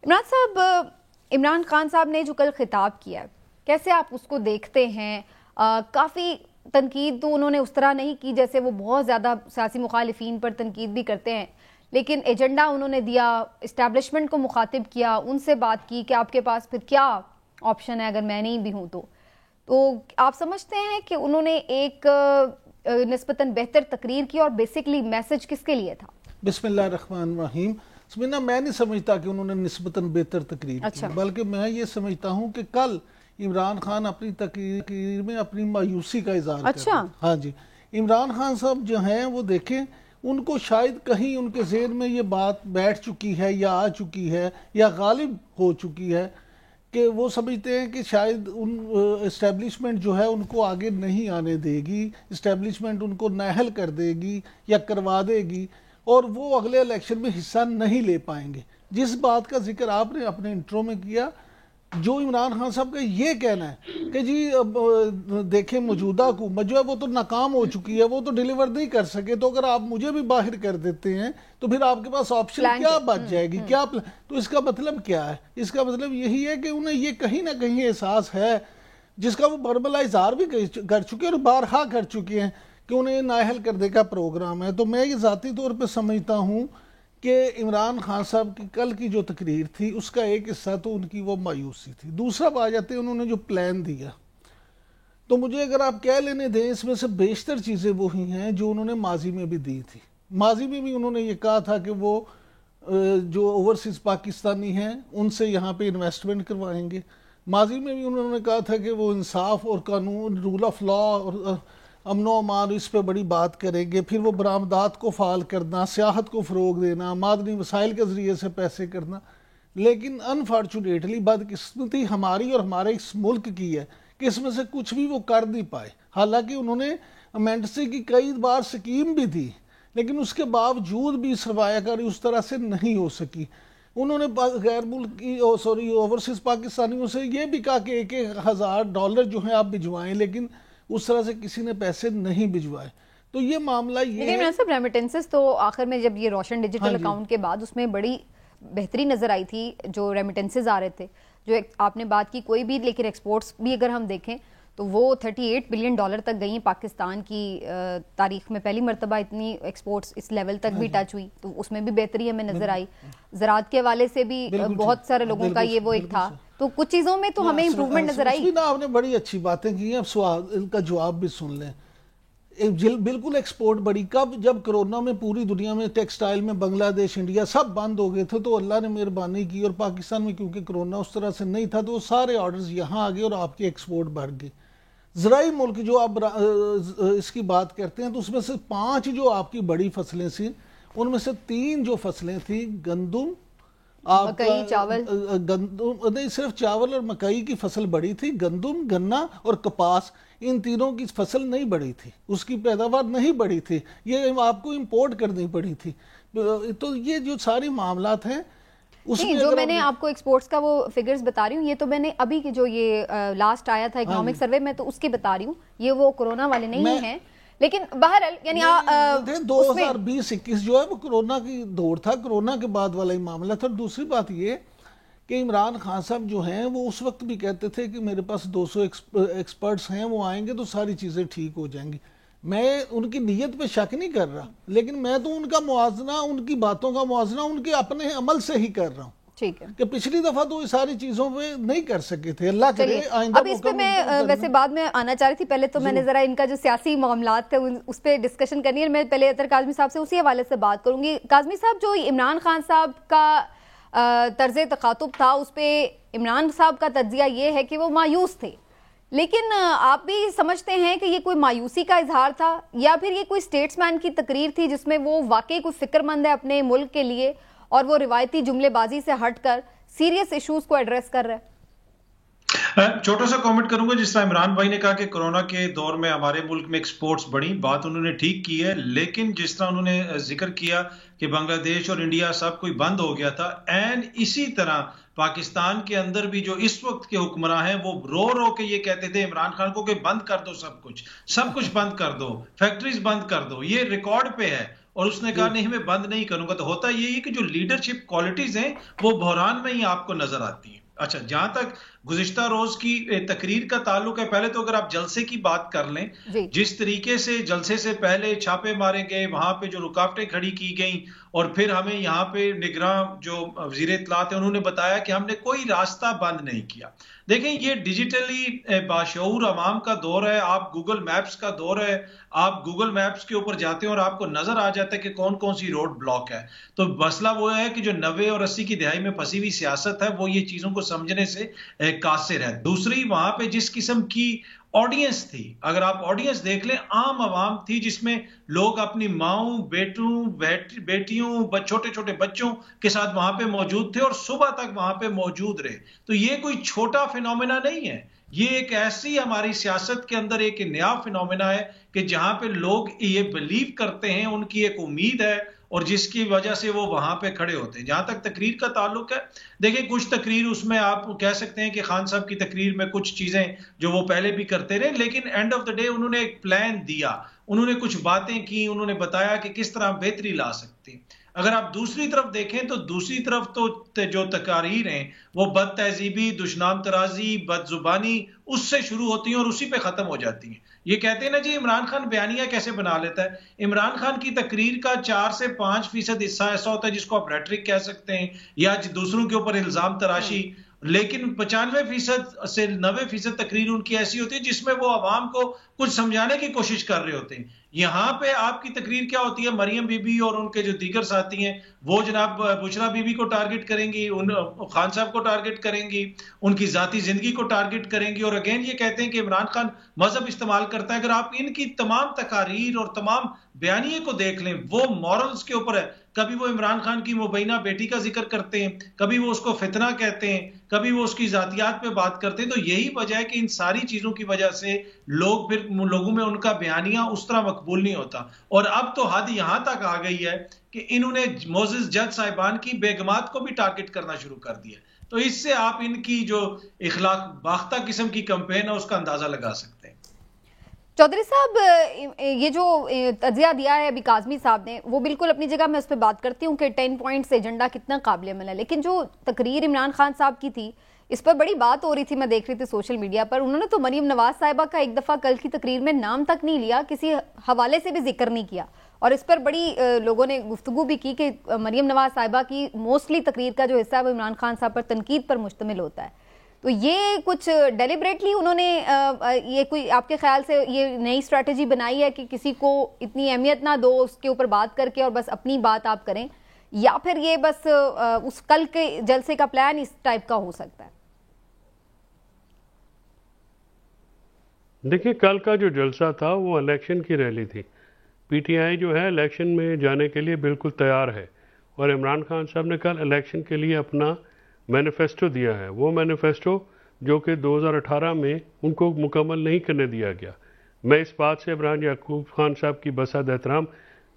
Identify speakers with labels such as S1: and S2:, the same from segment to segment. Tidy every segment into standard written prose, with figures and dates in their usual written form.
S1: عمران صاحب، عمران خان صاحب نے جو کل خطاب کیا، کیسے آپ اس کو دیکھتے ہیں؟ کافی تنقید تو انہوں نے اس طرح نہیں کی جیسے وہ بہت زیادہ سیاسی مخالفین پر تنقید بھی کرتے ہیں، لیکن ایجنڈا انہوں نے دیا، اسٹیبلشمنٹ کو مخاطب کیا، ان سے بات کی کہ آپ کے پاس پھر کیا آپشن ہے اگر میں نہیں بھی ہوں تو آپ سمجھتے ہیں کہ انہوں نے ایک نسبتاً بہتر تقریر کی اور بیسکلی میسج کس کے لیے تھا؟
S2: بسم اللہ الرحمن الرحیم۔ سمجھنا، میں نہیں سمجھتا کہ انہوں نے نسبتاً بہتر تقریر کی، بلکہ میں یہ سمجھتا ہوں کہ کل عمران خان اپنی تقریر میں اپنی مایوسی کا اظہار کر رہے ہیں۔ ہاں جی، عمران خان صاحب جو ہیں وہ دیکھیں، ان کو شاید کہیں ان کے ذہن میں یہ بات بیٹھ چکی ہے یا آ چکی ہے یا غالب ہو چکی ہے کہ وہ سمجھتے ہیں کہ شاید ان اسٹیبلشمنٹ جو ہے ان کو آگے نہیں آنے دے گی، اسٹیبلشمنٹ ان کو نااہل کر دے گی یا کروا دے گی، اور وہ اگلے الیکشن میں حصہ نہیں لے پائیں گے۔ جس بات کا ذکر آپ نے اپنے انٹرو میں کیا، جو عمران خان صاحب کا یہ کہنا ہے کہ جی دیکھیں موجودہ حکومت جو ہے وہ تو ناکام ہو چکی ہے، وہ تو ڈیلیور نہیں کر سکے، تو اگر آپ مجھے بھی باہر کر دیتے ہیں تو پھر آپ کے پاس آپشن کیا بچ جائے گی؟ کیا تو اس کا مطلب کیا ہے؟ اس کا مطلب یہی ہے کہ انہیں یہ کہیں نہ کہیں احساس ہے، جس کا وہ برملا اظہار بھی کر چکے اور بارہا کر چکے ہیں، کہ انہیں نااہل کرنے کا پروگرام ہے۔ تو میں یہ ذاتی طور پہ سمجھتا ہوں کہ عمران خان صاحب کی کل کی جو تقریر تھی اس کا ایک حصہ تو ان کی وہ مایوسی تھی۔ دوسرا آ جاتے ہیں انہوں نے جو پلان دیا، تو مجھے اگر آپ کہہ لینے دیں اس میں سے بیشتر چیزیں وہی ہیں جو انہوں نے ماضی میں بھی دی تھی۔ ماضی میں بھی انہوں نے یہ کہا تھا کہ وہ جو اوورسیز پاکستانی ہیں ان سے یہاں پہ انویسٹمنٹ کروائیں گے۔ ماضی میں بھی انہوں نے کہا تھا کہ وہ انصاف اور قانون، رول آف لا اور امن و امان، اس پہ بڑی بات کریں گے۔ پھر وہ برآمدات کو فعال کرنا، سیاحت کو فروغ دینا، معدنی وسائل کے ذریعے سے پیسے کرنا۔ لیکن انفارچونیٹلی بدقسمتی ہماری اور ہمارے اس ملک کی ہے کہ اس میں سے کچھ بھی وہ کر نہیں پائے۔ حالانکہ انہوں نے امینڈسی کی کئی بار سکیم بھی دی، لیکن اس کے باوجود بھی سرمایہ کاری اس طرح سے نہیں ہو سکی۔ انہوں نے غیر ملکی اوورسیز پاکستانیوں سے یہ بھی کہا کہ 1,000 ڈالر جو ہیں آپ بھجوائیں، لیکن اس طرح سے کسی نے پیسے نہیں بھجوائے۔ تو یہ معاملہ یہ ہے۔
S1: لیکن ریمیٹنسز تو آخر میں جب یہ روشن ڈیجیٹل اکاؤنٹ کے بعد اس میں بڑی بہتری نظر آئی تھی، جو ریمیٹنسز آ رہے تھے، جو آپ نے بات کی کوئی بھی، لیکن ایکسپورٹس بھی اگر ہم دیکھیں تو وہ 38 بلین ڈالر تک گئی۔ پاکستان کی تاریخ میں پہلی مرتبہ اتنی ایکسپورٹس اس لیول تک بھی ٹچ ہوئی، تو اس میں بھی بہتری ہمیں نظر آئی۔ زراعت کے حوالے سے بھی بہت سارے لوگوں کا یہ وہ ایک تھا، تو کچھ چیزوں میں تو ہمیں امپروومنٹ نظر آئی۔
S2: آپ نے بڑی اچھی باتیں کی ہیں، اب سوال کا جواب بھی سن لیں۔ بالکل ایکسپورٹ بڑی کب؟ جب کرونا میں پوری دنیا میں ٹیکسٹائل میں بنگلہ دیش، انڈیا سب بند ہو گئے تھے، تو اللہ نے مہربانی کی، اور پاکستان میں کیونکہ کرونا اس طرح سے نہیں تھا تو وہ سارے آرڈرز یہاں آ گئے اور آپ کے ایکسپورٹ بڑھ گئے۔ زرعی ملک جو آپ اس کی بات کرتے ہیں، تو اس میں سے 5 جو آپ کی بڑی فصلیں تھیں، ان میں سے 3 جو فصلیں تھیں، گندم،
S1: مکئی، چاول،
S2: گندم نہیں، صرف چاول اور مکئی کی فصل بڑی تھی، گندم، گنا اور کپاس، ان تینوں کی فصل نہیں بڑی تھی، اس کی پیداوار نہیں بڑی تھی، یہ آپ کو امپورٹ کرنی پڑی تھی۔ تو یہ جو سارے معاملات ہیں،
S1: جو میں نے آپ کو ایکسپورٹس کا وہ فگرز بتا رہی ہوں، یہ تو میں نے ابھی کی جو یہ لاسٹ آیا تھا اکنامک سروے میں، تو اس کی بتا رہی ہوں، یہ وہ کورونا والے نہیں ہیں، لیکن بہرحال یعنی
S2: 2020-21 جو ہے وہ کرونا کی دور تھا، کرونا کے بعد والا ہی معاملہ تھا۔ دوسری بات یہ کہ عمران خان صاحب جو ہیں وہ اس وقت بھی کہتے تھے کہ میرے پاس 200 ایکسپرٹس ہیں، وہ آئیں گے تو ساری چیزیں ٹھیک ہو جائیں گی۔ میں ان کی نیت پہ شک نہیں کر رہا، لیکن میں تو ان کا موازنہ، ان کی باتوں کا موازنہ ان کے اپنے عمل سے ہی کر رہا ہوں، ٹھیک ہے، کہ پچھلی دفعہ تو یہ ساری چیزوں پہ نہیں کر سکے تھے۔ اللہ کرے آئندہ۔
S1: اب اس پہ میں ویسے بعد میں آنا چاہ رہی تھی، پہلے تو میں نے ذرا ان کا جو سیاسی معاملات تھے اس پہ ڈسکشن کرنی ہے۔ میں پہلے اطہر کاظمی صاحب سے اسی حوالے سے بات کروں گی۔ کاظمی صاحب، جو عمران خان صاحب کا طرز تخاطب تھا، اس پہ عمران صاحب کا تجزیہ یہ ہے کہ وہ مایوس تھے، لیکن آپ بھی سمجھتے ہیں کہ یہ کوئی مایوسی کا اظہار تھا یا پھر یہ کوئی اسٹیٹس مین کی تقریر تھی جس میں وہ واقعی کوئی فکر مند ہے اپنے ملک کے لیے اور وہ روایتی جملے بازی سے ہٹ کر سیریس ایشوز کو ایڈریس کر رہے ہیں؟
S3: چھوٹا سا کامنٹ کروں گا، جس طرح عمران بھائی نے کہا کہ کرونا کے دور میں ہمارے ملک میں ایکسپورٹس بڑی، بات انہوں نے ٹھیک کی ہے، لیکن جس طرح انہوں نے ذکر کیا کہ بنگلہ دیش اور انڈیا سب کوئی بند ہو گیا تھا، این اسی طرح پاکستان کے اندر بھی جو اس وقت کے حکمراں ہیں وہ رو رو کے یہ کہتے تھے عمران خان کو کہ بند کر دو، سب کچھ بند کر دو، فیکٹریز بند کر دو، یہ ریکارڈ پہ ہے۔ اور اس نے کہا نہیں میں بند نہیں کروں گا. تو ہوتا یہی ہے کہ جو لیڈرشپ کوالٹیز ہیں وہ بحران میں ہی آپ کو نظر آتی ہیں. اچھا جہاں تک گزشتہ روز کی تقریر کا تعلق ہے، پہلے تو اگر آپ جلسے کی بات کر لیں، جس طریقے سے جلسے سے پہلے چھاپے مارے گئے، وہاں پہ جو رکاوٹیں کھڑی کی گئیں، اور پھر ہمیں یہاں پہ نگراں جو وزیر اطلاعات ہیں انہوں نے بتایا کہ ہم نے کوئی راستہ بند نہیں کیا. دیکھیں یہ ڈیجیٹلی باشعور عوام کا دور ہے، آپ گوگل میپس کا دور ہے، آپ گوگل میپس کے اوپر جاتے ہیں اور آپ کو نظر آ جاتا ہے کہ کون کون سی روڈ بلاک ہے. تو مسئلہ وہ ہے کہ جو 90 اور 80 کی دہائی میں پھنسی ہوئی سیاست ہے وہ یہ چیزوں کو سمجھنے سے قاصر ہے. دوسری وہاں پہ جس قسم کی آڈینس تھی، اگر آپ آڈینس دیکھ لیں، عام عوام تھی جس میں لوگ اپنی ماؤں، بیٹوں، بیٹیوں، چھوٹے چھوٹے بچوں کے ساتھ وہاں پہ موجود تھے اور صبح تک وہاں پہ موجود رہے. تو یہ کوئی چھوٹا فینومینا نہیں ہے، یہ ایک ایسی ہماری سیاست کے اندر ایک نیا فینومینا ہے کہ جہاں پہ لوگ یہ بلیو کرتے ہیں، ان کی ایک امید ہے اور جس کی وجہ سے وہ وہاں پہ کھڑے ہوتے ہیں. جہاں تک تقریر کا تعلق ہے، دیکھیں کچھ تقریر اس میں آپ کہہ سکتے ہیں کہ خان صاحب کی تقریر میں کچھ چیزیں جو وہ پہلے بھی کرتے رہے، لیکن اینڈ آف دا ڈے انہوں نے ایک پلان دیا، انہوں نے کچھ باتیں کی، انہوں نے بتایا کہ کس طرح بہتری لا سکتے ہیں. اگر آپ دوسری طرف دیکھیں تو دوسری طرف تو جو تقاریر ہیں وہ بد تہذیبی، دشنام ترازی، بد زبانی اس سے شروع ہوتی ہیں اور اسی پہ ختم ہو جاتی ہیں. یہ کہتے ہیں نا جی عمران خان بیانیہ کیسے بنا لیتا ہے. عمران خان کی تقریر کا 4 سے 5% حصہ ایسا ہوتا ہے جس کو آپ ریٹرک کہہ سکتے ہیں یا دوسروں کے اوپر الزام تراشی، لیکن 95% سے 90% تقریر ان کی ایسی ہوتی ہے جس میں وہ عوام کو کچھ سمجھانے کی کوشش کر رہے ہوتے ہیں. یہاں پہ آپ کی تقریر کیا ہوتی ہے؟ مریم بی بی اور ان کے جو دیگر ساتھی ہیں وہ جناب بشرا بی بی کو ٹارگٹ کریں گی، خان صاحب کو ٹارگٹ کریں گی، ان کی ذاتی زندگی کو ٹارگٹ کریں گی، اور اگین یہ کہتے ہیں کہ عمران خان مذہب استعمال کرتا ہے. اگر آپ ان کی تمام تقاریر اور تمام بیانیے کو دیکھ لیں، وہ مورلز کے اوپر ہے. کبھی وہ عمران خان کی مبینہ بیٹی کا ذکر کرتے ہیں، کبھی وہ اس کو فتنہ کہتے ہیں، کبھی وہ اس کی ذاتیات پہ بات کرتے ہیں. تو یہی وجہ ہے کہ ان ساری چیزوں کی وجہ سے لوگوں میں ان کا بیانیہ اس طرح مقبول نہیں ہوتا. اور اب تو حد یہاں تک آ گئی ہے کہ انہوں نے معزز جج صاحبان کی بیگمات کو بھی ٹارگٹ کرنا شروع کر دیا. تو اس سے آپ ان کی جو اخلاق باختہ قسم کی کمپین ہے اس کا اندازہ لگا سکتے ہیں.
S1: چودھری صاحب یہ جو تجزیہ دیا ہے ابھی کاظمی صاحب نے وہ بالکل اپنی جگہ، میں اس پہ بات کرتی ہوں کہ 10 پوائنٹس ایجنڈا کتنا قابل عمل ہے، لیکن جو تقریر عمران خان صاحب کی تھی اس پر بڑی بات ہو رہی تھی، میں دیکھ رہی تھی سوشل میڈیا پر. انہوں نے تو مریم نواز صاحبہ کا ایک دفعہ کل کی تقریر میں نام تک نہیں لیا، کسی حوالے سے بھی ذکر نہیں کیا، اور اس پر بڑی لوگوں نے گفتگو بھی کی کہ مریم نواز صاحبہ کی موسٹلی تقریر کا جو حصہ ہے وہ عمران خان صاحب پر تنقید پر مشتمل ہوتا ہے. تو یہ کچھ ڈیلیبریٹلی انہوں نے یہ کوئی آپ کے خیال سے یہ نئی اسٹریٹجی بنائی ہے کہ کسی کو اتنی اہمیت نہ دو اس کے اوپر بات کر کے اور بس اپنی بات آپ کریں، یا پھر یہ بس اس کل کے جلسے کا پلان اس ٹائپ کا ہو سکتا ہے؟
S4: دیکھیں کل کا جو جلسہ تھا وہ الیکشن کی ریلی تھی. پی ٹی آئی جو ہے الیکشن میں جانے کے لیے بالکل تیار ہے، اور عمران خان صاحب نے کل الیکشن کے لیے اپنا مینیفیسٹو دیا ہے. وہ مینیفیسٹو جو کہ 2018 میں ان کو مکمل نہیں کرنے دیا گیا. میں اس بات سے عمران یعقوب خان صاحب کی بسعت احترام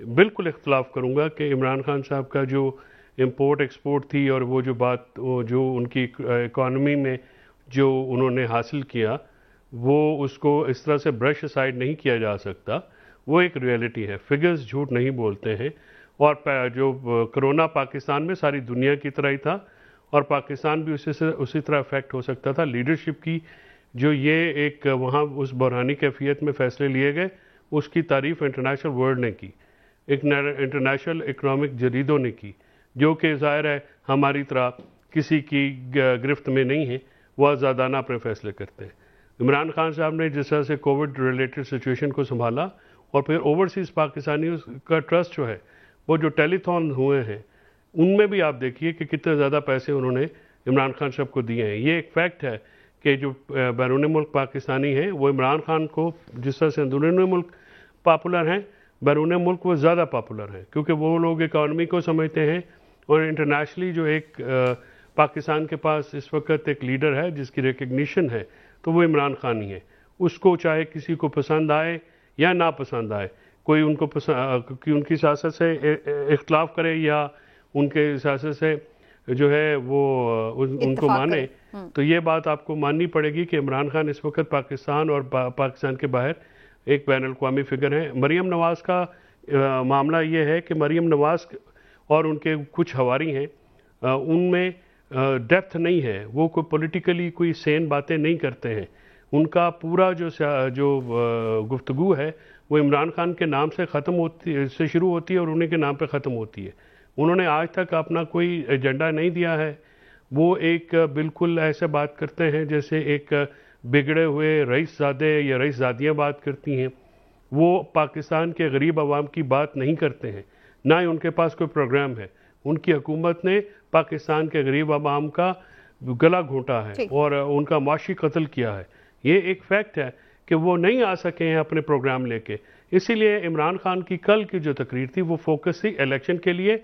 S4: بالکل اختلاف کروں گا کہ عمران خان صاحب کا جو امپورٹ ایکسپورٹ تھی اور وہ جو بات جو ان کی اکانومی میں جو انہوں نے حاصل کیا وہ اس کو اس طرح سے برش اسائڈ نہیں کیا جا سکتا. وہ ایک ریئلٹی ہے، فگرز جھوٹ نہیں بولتے ہیں. اور جو کرونا پاکستان میں ساری دنیا کی طرح ہی تھا اور پاکستان بھی اسی طرح افیکٹ ہو سکتا تھا. لیڈرشپ کی جو یہ ایک وہاں اس بحرانی کیفیت میں فیصلے لیے گئے اس کی تعریف انٹرنیشنل ورلڈ نے کی، ایک انٹرنیشنل اکنامک جریدوں نے کی، جو کہ ظاہر ہے ہماری طرح کسی کی گرفت میں نہیں ہے، وہ آزادانہ اپنے فیصلے کرتے ہیں. عمران خان صاحب نے جس طرح سے کووڈ ریلیٹڈ سچویشن کو سنبھالا، اور پھر اوورسیز پاکستانیوں کا ٹرسٹ جو ہے وہ جو ٹیلی تھون ہوئے ہیں ان میں بھی آپ دیکھیے کہ کتنے زیادہ پیسے انہوں نے عمران خان صاحب کو دیے ہیں. یہ ایک فیکٹ ہے کہ جو بیرون ملک پاکستانی ہیں وہ عمران خان کو جس طرح سے اندرون ملک پاپولر ہیں، بیرون ملک وہ زیادہ پاپولر ہیں، کیونکہ وہ لوگ اکانومی کو سمجھتے ہیں. اور انٹرنیشنلی جو ایک پاکستان کے پاس اس وقت ایک لیڈر ہے جس کی ریکگنیشن ہے تو وہ عمران خان ہی ہے. اس کو چاہے کسی کو پسند آئے یا نہ پسند آئے، کوئی ان کو ان کی سیاست سے اختلاف کرے یا ان کے سیاست سے جو ہے وہ ان کو مانے، تو یہ بات آپ کو ماننی پڑے گی کہ عمران خان اس وقت پاکستان اور پاکستان کے باہر ایک بین الاقوامی فگر ہیں. مریم نواز کا معاملہ یہ ہے کہ مریم نواز اور ان کے کچھ حواری ہیں، ان میں ڈیپتھ نہیں ہے، وہ کوئی پولیٹیکلی کوئی سین باتیں نہیں کرتے ہیں. ان کا پورا جو گفتگو ہے وہ عمران خان کے نام سے شروع ہوتی ہے اور انہیں کے نام پہ ختم ہوتی ہے. انہوں نے آج تک اپنا کوئی ایجنڈا نہیں دیا ہے. وہ ایک بالکل ایسے بات کرتے ہیں جیسے ایک بگڑے ہوئے رئیس زادے یا رئیس زادیاں بات کرتی ہیں. وہ پاکستان کے غریب عوام کی بات نہیں کرتے ہیں، نہ ہی ان کے پاس کوئی پروگرام ہے. ان کی حکومت نے پاکستان کے غریب عوام کا گلا گھونٹا ہے اور ان کا معاشی قتل کیا ہے. یہ ایک فیکٹ ہے کہ وہ نہیں آ سکے ہیں اپنے پروگرام لے کے. اسی لیے عمران خان کی کل کی جو تقریر تھی وہ فوکس تھی الیکشن کے لیے